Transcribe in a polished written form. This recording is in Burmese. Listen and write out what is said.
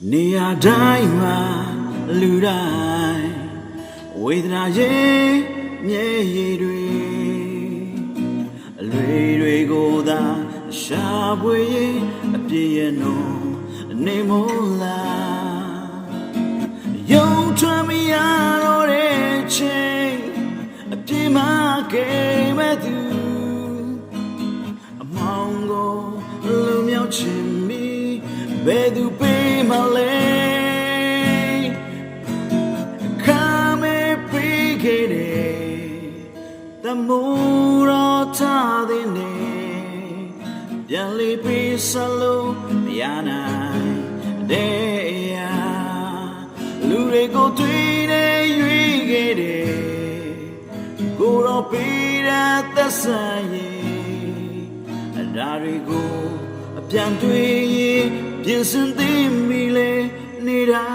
နေရာတိုင်းမှာလူတိုင်းဝေဒနာရဲ့မျက်ရည်တွေအလွေတွေကိုသာရှာဖွေရင်အပြည့်ရဲ့နော်နေမို့လားယုံထွက်မရတော့တဲ့ချိန်အပြည့်မှာကိမဲ့သူအမောင်ကိုလူမြောက်ချင်ပြီးဘယ်သူပေးမလဲတမိုးတော်ထားတဲ့နေပြန်လေးပေးစလို့မရနိုင်တဲ့လူတွေကိုတွေ့တဲ့ရွေးခဲ့တယ်ကိုတော့ပေးတဲ့သက်ဆိုင်ရင်အရာတွေကိုအပြန်တွေ့ရင်ပြင်ဆင်သိမိလေနေတို